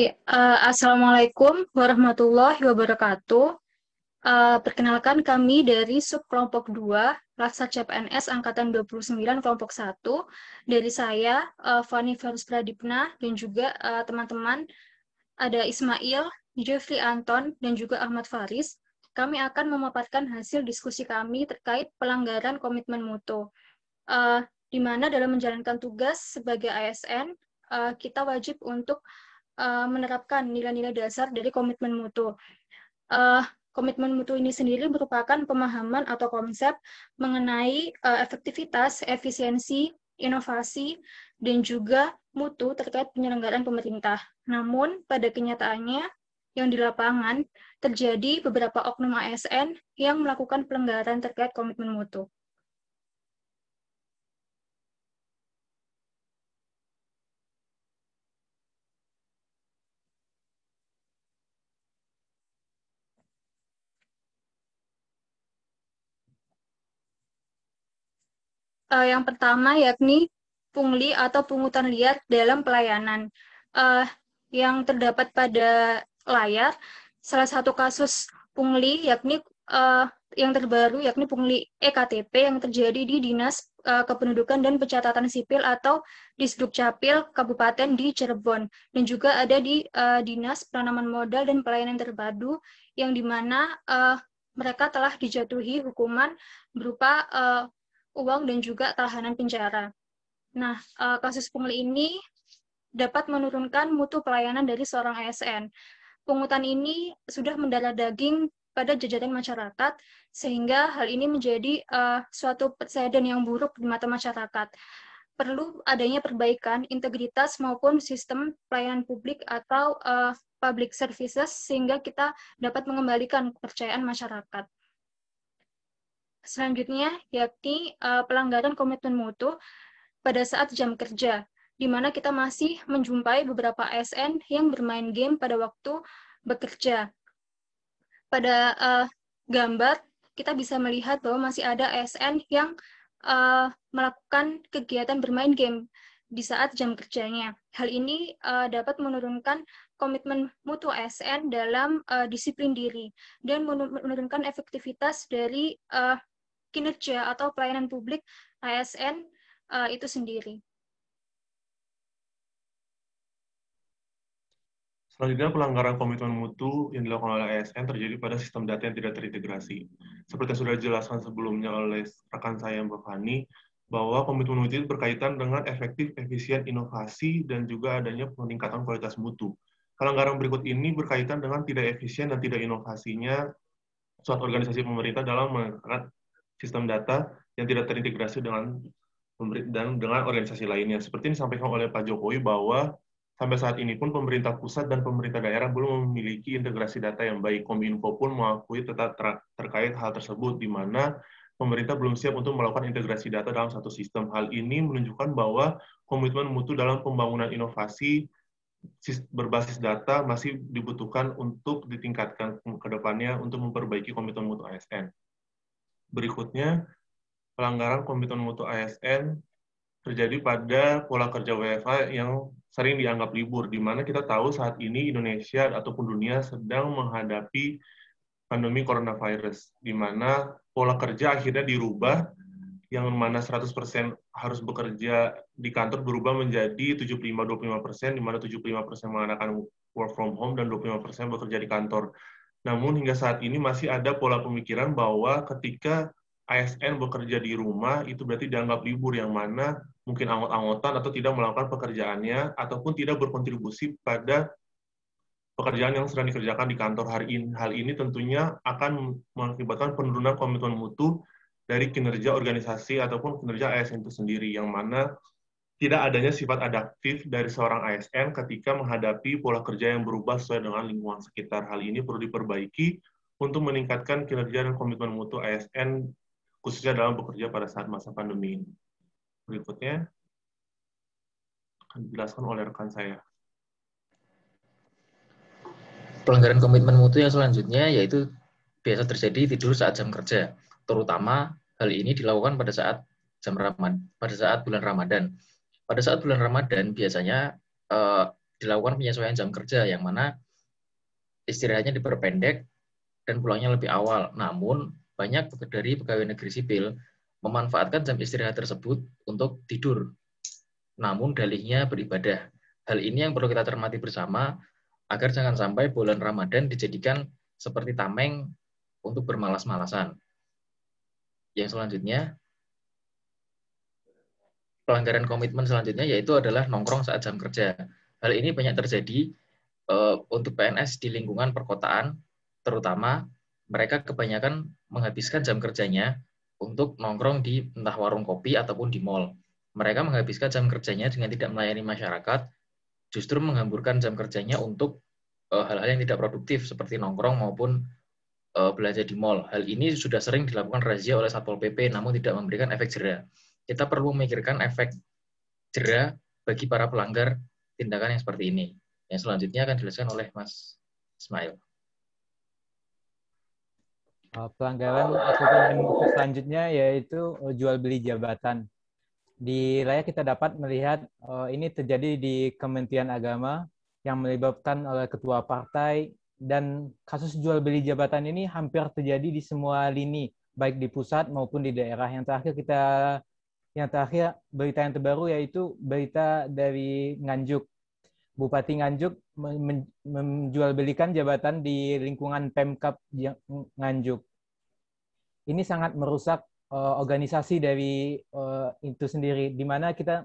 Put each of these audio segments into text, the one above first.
Ya, Assalamualaikum warahmatullahi wabarakatuh. Perkenalkan kami dari subkelompok 2, Laksa CPNS Angkatan 29 kelompok 1. Dari saya, Fani Ferus Pradipna, dan juga teman-teman, ada Ismail, Jeffrey Anton, dan juga Ahmad Faris. Kami akan memaparkan hasil diskusi kami terkait pelanggaran komitmen mutu. Di mana dalam menjalankan tugas sebagai ASN, kita wajib untuk menerapkan nilai-nilai dasar dari komitmen mutu. Uh, Komitmen mutu ini sendiri merupakan pemahaman atau konsep mengenai efektivitas, efisiensi, inovasi, dan juga mutu terkait penyelenggaraan pemerintah. Namun, pada kenyataannya, yang di lapangan terjadi beberapa oknum ASN yang melakukan pelanggaran terkait komitmen mutu. Yang pertama yakni pungli atau pungutan liar dalam pelayanan. Uh, yang terdapat pada layar, salah satu kasus pungli yakni yang terbaru yakni pungli EKTP yang terjadi di Dinas Kependudukan dan Pencatatan Sipil atau Disdukcapil Kabupaten di Cirebon, dan juga ada di Dinas Penanaman Modal dan Pelayanan Terpadu yang dimana mereka telah dijatuhi hukuman berupa uang dan juga tahanan penjara. Nah, kasus pungli ini dapat menurunkan mutu pelayanan dari seorang ASN. Pungutan ini sudah mendarah daging pada jajaran masyarakat, sehingga hal ini menjadi suatu presiden yang buruk di mata masyarakat. Perlu adanya perbaikan integritas maupun sistem pelayanan publik atau public services, sehingga kita dapat mengembalikan kepercayaan masyarakat. Selanjutnya, yakni pelanggaran komitmen mutu pada saat jam kerja, di mana kita masih menjumpai beberapa ASN yang bermain game pada waktu bekerja. Pada gambar, kita bisa melihat bahwa masih ada ASN yang melakukan kegiatan bermain game di saat jam kerjanya. Hal ini dapat menurunkan komitmen mutu ASN dalam disiplin diri dan menurunkan efektivitas dari kinerja atau pelayanan publik ASN itu sendiri. Selanjutnya, pelanggaran komitmen mutu yang dilakukan oleh ASN terjadi pada sistem data yang tidak terintegrasi. Seperti yang sudah dijelaskan sebelumnya oleh rekan saya Mbak Fani, bahwa komitmen mutu itu berkaitan dengan efektif, efisien, inovasi, dan juga adanya peningkatan kualitas mutu. Pelanggaran berikut ini berkaitan dengan tidak efisien dan tidak inovasinya suatu organisasi pemerintah dalam menggunakan sistem data yang tidak terintegrasi dengan organisasi lainnya. Seperti yang disampaikan oleh Pak Jokowi bahwa sampai saat ini pun pemerintah pusat dan pemerintah daerah belum memiliki integrasi data yang baik. Kominfo pun mengakui terkait hal tersebut, di mana pemerintah belum siap untuk melakukan integrasi data dalam satu sistem. Hal ini menunjukkan bahwa komitmen mutu dalam pembangunan inovasi berbasis data masih dibutuhkan untuk ditingkatkan ke depannya untuk memperbaiki komitmen mutu ASN. Berikutnya, pelanggaran komitmen mutu ASN terjadi pada pola kerja WFH yang sering dianggap libur, di mana kita tahu saat ini Indonesia ataupun dunia sedang menghadapi pandemi coronavirus, di mana pola kerja akhirnya dirubah, yang mana 100% harus bekerja di kantor berubah menjadi 75-25%, di mana 75% mengadakan work from home dan 25% bekerja di kantor. Namun hingga saat ini masih ada pola pemikiran bahwa ketika ASN bekerja di rumah, itu berarti dianggap libur, yang mana mungkin anggot-anggotan atau tidak melakukan pekerjaannya, ataupun tidak berkontribusi pada pekerjaan yang sedang dikerjakan di kantor hari ini. Hal ini tentunya akan mengakibatkan penurunan komitmen mutu dari kinerja organisasi ataupun kinerja ASN itu sendiri, yang mana tidak adanya sifat adaptif dari seorang ASN ketika menghadapi pola kerja yang berubah sesuai dengan lingkungan sekitar. Hal ini perlu diperbaiki untuk meningkatkan kinerja dan komitmen mutu ASN, khususnya dalam bekerja pada saat masa pandemi ini. Berikutnya akan dijelaskan oleh rekan saya. Pelanggaran komitmen mutu yang selanjutnya yaitu biasa terjadi tidur saat jam kerja. Terutama hal ini dilakukan pada saat bulan Ramadan. Pada saat bulan Ramadan biasanya dilakukan penyesuaian jam kerja, yang mana istirahatnya diperpendek dan pulangnya lebih awal. Namun, banyak dari pegawai negeri sipil memanfaatkan jam istirahat tersebut untuk tidur, namun dalihnya beribadah. Hal ini yang perlu kita cermati bersama, agar jangan sampai bulan Ramadan dijadikan seperti tameng untuk bermalas-malasan. Yang selanjutnya, pelanggaran komitmen selanjutnya yaitu adalah nongkrong saat jam kerja. Hal ini banyak terjadi untuk PNS di lingkungan perkotaan, terutama mereka kebanyakan menghabiskan jam kerjanya untuk nongkrong di entah warung kopi ataupun di mall. Mereka menghabiskan jam kerjanya dengan tidak melayani masyarakat, justru menghamburkan jam kerjanya untuk hal-hal yang tidak produktif seperti nongkrong maupun belanja di mall. Hal ini sudah sering dilakukan razia oleh Satpol PP, namun tidak memberikan efek jera. Kita perlu memikirkan efek jera bagi para pelanggar tindakan yang seperti ini. Yang selanjutnya akan dijelaskan oleh Mas Ismail. Pelanggaran komitmen mutu selanjutnya yaitu jual beli jabatan. Di layar kita dapat melihat ini terjadi di Kementerian Agama yang melibatkan oleh ketua partai, dan kasus jual beli jabatan ini hampir terjadi di semua lini, baik di pusat maupun di daerah. Yang terakhir berita yang terbaru yaitu berita dari Nganjuk. Bupati Nganjuk menjual belikan jabatan di lingkungan Pemkab Nganjuk. Ini sangat merusak organisasi dari itu sendiri, di mana kita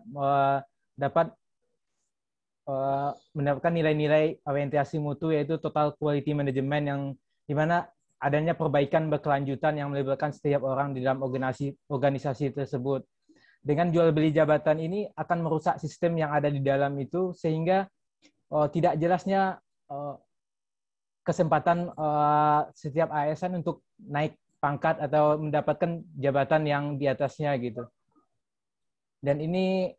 dapat mendapatkan nilai-nilai orientasi mutu, yaitu total quality management, yang di mana adanya perbaikan berkelanjutan yang melibatkan setiap orang di dalam organisasi tersebut. Dengan jual beli jabatan ini akan merusak sistem yang ada di dalam itu, sehingga tidak jelasnya kesempatan setiap ASN untuk naik pangkat atau mendapatkan jabatan yang di atasnya gitu. Dan ini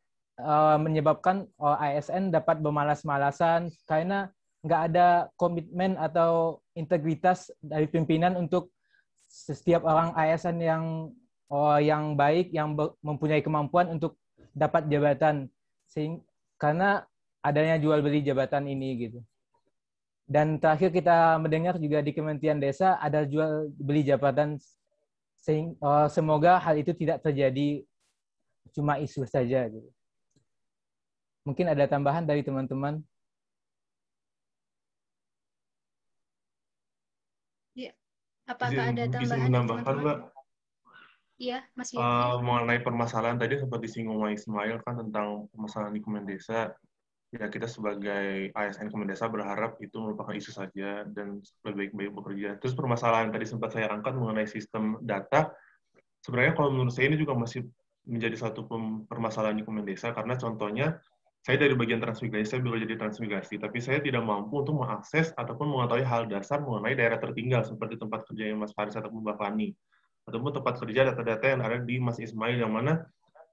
menyebabkan ASN dapat bermalas-malasan karena nggak ada komitmen atau integritas dari pimpinan untuk setiap orang ASN yang baik, yang mempunyai kemampuan untuk dapat jabatan, karena adanya jual beli jabatan ini gitu. Dan terakhir kita mendengar juga di Kementerian Desa ada jual beli jabatan. Semoga hal itu tidak terjadi, cuma isu saja gitu. Mungkin ada tambahan dari teman-teman? Ya. Apakah ada tambahan izin dari menambahkan, teman-teman? Mbak? Iya, Mas Yofri. Mengenai permasalahan tadi sempat disinggung Mas Ismail kan tentang permasalahan di Kemendesa. Ya, kita sebagai ASN Kemendesa berharap itu merupakan isu saja dan lebih baik-baik bekerja. Terus permasalahan tadi sempat saya angkat mengenai sistem data. Sebenarnya kalau menurut saya ini juga masih menjadi satu permasalahan di Kemendesa, karena contohnya saya dari bagian transmigrasi, saya bekerja di transmigrasi, tapi saya tidak mampu untuk mengakses ataupun mengetahui hal dasar mengenai daerah tertinggal seperti tempat kerjanya Mas Faris ataupun Mbak Fani, ataupun tempat kerja data-data yang ada di Mas Ismail, yang mana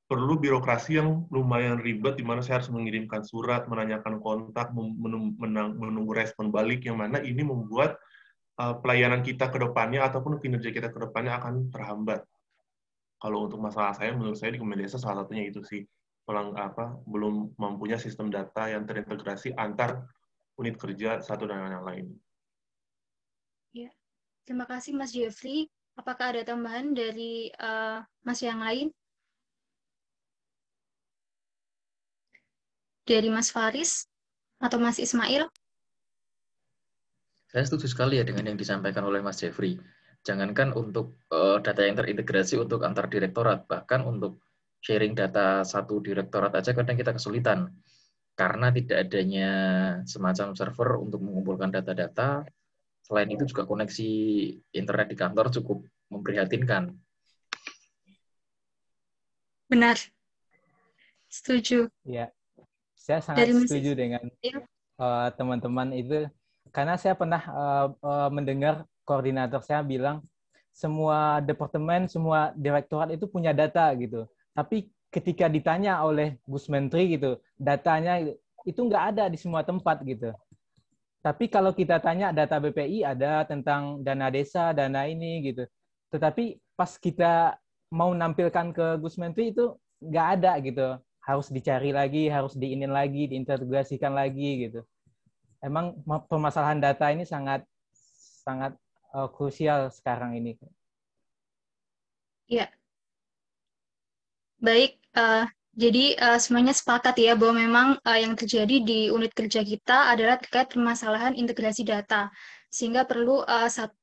perlu birokrasi yang lumayan ribet, di mana saya harus mengirimkan surat, menanyakan kontak, menunggu respon balik, yang mana ini membuat pelayanan kita ke depannya ataupun kinerja kita ke depannya akan terhambat. Kalau untuk masalah saya, menurut saya di Kemendesa salah satunya itu sih, belum mempunyai sistem data yang terintegrasi antar unit kerja satu dengan yang lain. Ya. Terima kasih Mas Jeffrey. Apakah ada tambahan dari Mas yang lain? Dari Mas Faris atau Mas Ismail? Saya setuju sekali ya dengan yang disampaikan oleh Mas Jeffrey. Jangankan untuk data yang terintegrasi untuk antar direktorat, bahkan untuk sharing data satu direktorat aja kadang kita kesulitan. Karena tidak adanya semacam server untuk mengumpulkan data-data. Selain itu juga koneksi internet di kantor cukup memprihatinkan. Benar. Setuju. Ya, saya sangat setuju dengan teman-teman itu, karena saya pernah mendengar koordinator saya bilang semua departemen, semua direktorat itu punya data gitu. Tapi ketika ditanya oleh Gus Menteri gitu, datanya itu nggak ada di semua tempat gitu. Tapi kalau kita tanya data BPI ada tentang dana desa, dana ini gitu. Tetapi pas kita mau nampilkan ke Gus Menteri itu nggak ada gitu. harus dicari lagi, harus diinin lagi, diintegrasikan lagi gitu. Emang permasalahan data ini sangat krusial sekarang ini. Ya, baik. Jadi semuanya sepakat ya bahwa memang yang terjadi di unit kerja kita adalah terkait permasalahan integrasi data, sehingga perlu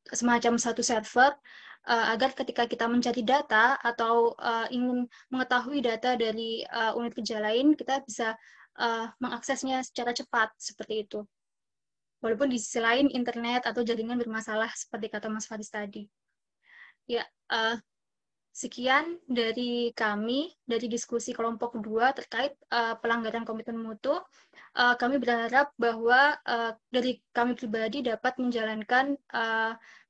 semacam satu server agar ketika kita mencari data atau ingin mengetahui data dari unit kerja lain, kita bisa mengaksesnya secara cepat seperti itu. Walaupun di sisi lain internet atau jaringan bermasalah seperti kata Mas Faris tadi. Ya, sekian dari kami, dari diskusi kelompok 2 terkait pelanggaran komitmen mutu. Kami berharap bahwa dari kami pribadi dapat menjalankan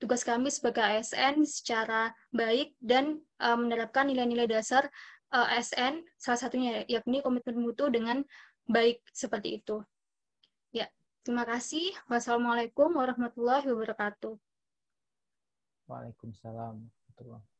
tugas kami sebagai ASN secara baik dan menerapkan nilai-nilai dasar ASN, salah satunya yakni komitmen mutu dengan baik seperti itu. Ya, terima kasih. Wassalamualaikum warahmatullahi wabarakatuh. Waalaikumsalam warahmatullahi wabarakatuh.